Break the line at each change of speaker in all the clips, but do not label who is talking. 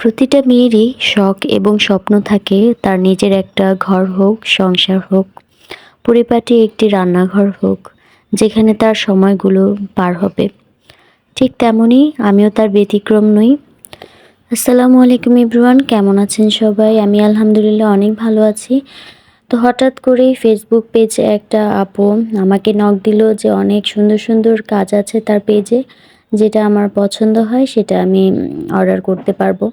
প্রতিটা মেয়েরই শখ এবং স্বপ্ন থাকে তার নিজের একটা ঘর হোক, সংসার হোক, পরিপাটি একটি রান্নাঘর হোক, যেখানে তার সময়গুলো পার হবে। ঠিক তেমনই আমিও তার ব্যতিক্রম নই। আসসালামু আলাইকুম এভরিওয়ান, কেমন আছেন সবাই? আমি আলহামদুলিল্লাহ অনেক ভালো আছি। তো হঠাৎ করেই ফেসবুক পেজে একটা আপু আমাকে নক দিল যে অনেক সুন্দর সুন্দর কাজ আছে তার পেজে, যেটা আমার পছন্দ হয় সেটা আমি অর্ডার করতে পারবো।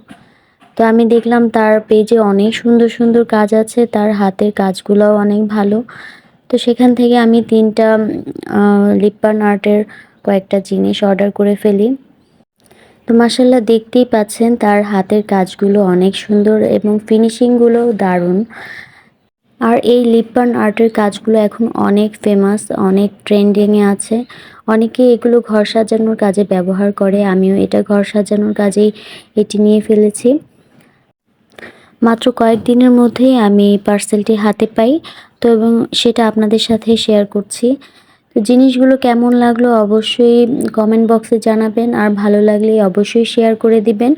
তো আমি দেখলাম তার পেজে অনেক সুন্দর সুন্দর কাজ আছে, তার হাতের কাজগুলোও অনেক ভালো। তো সেখান থেকে আমি ৩টা লিপ বাম আর্টের কয়েকটা জিনিস অর্ডার করে ফেলি। তো মাশাআল্লাহ দেখতেই পাচ্ছেন তার হাতের কাজগুলো অনেক সুন্দর এবং ফিনিশিংগুলোও দারুণ। আর এই লিপ বাম আর্টের কাজগুলো এখন অনেক ফেমাস, অনেক ট্রেন্ডিংয়ে আছে। অনেকে এগুলো ঘর সাজানোর কাজে ব্যবহার করে। আমিও এটা ঘর সাজানোর কাজেই এটি নিয়ে ফেলেছি। মাত্র কয়েকদিনের মধ্যেই আমি পার্সেলটি হাতে পাই। তো এবং সেটা আপনাদের সাথে শেয়ার করছি। তো জিনিসগুলো কেমন লাগলো অবশ্যই কমেন্ট বক্সে জানাবেন, আর ভালো লাগলে অবশ্যই শেয়ার করে দিবেন।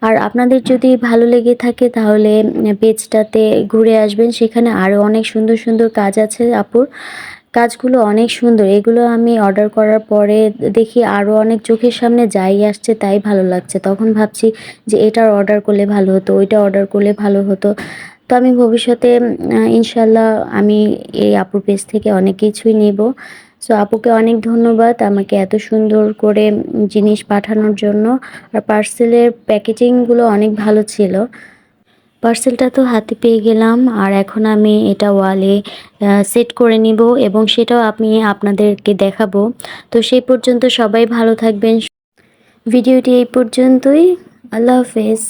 আর আপনাদের যদি ভালো লেগে থাকে তাহলে পেজটাতে ঘুরে আসবেন, সেখানে আরও অনেক সুন্দর সুন্দর কাজ আছে আপুর। কাজগুলো অনেক সুন্দর। এগুলো আমি অর্ডার করার পরে দেখি আরও অনেক চোখের সামনে যাই আসছে তাই ভালো লাগছে। তখন ভাবছি যে এটার অর্ডার করলে ভালো হতো, ওইটা অর্ডার করলে ভালো হতো। তো আমি ভবিষ্যতে ইনশাল্লাহ আমি এই আপুর পেজ থেকে অনেক কিছুই নেব। সো আপুকে অনেক ধন্যবাদ আমাকে এত সুন্দর করে জিনিস পাঠানোর জন্য। আর পার্সেলের প্যাকেজিংগুলো অনেক ভালো ছিল। পার্সেলটা তো হাতে পেয়ে গেলাম, আর এখন আমি এটা ওয়ালে সেট করে নিব এবং সেটাও আমি আপনাদেরকে দেখাবো। তো সেই পর্যন্ত সবাই ভালো থাকবেন। ভিডিওটি এই পর্যন্তই। আল্লাহ হাফেজ।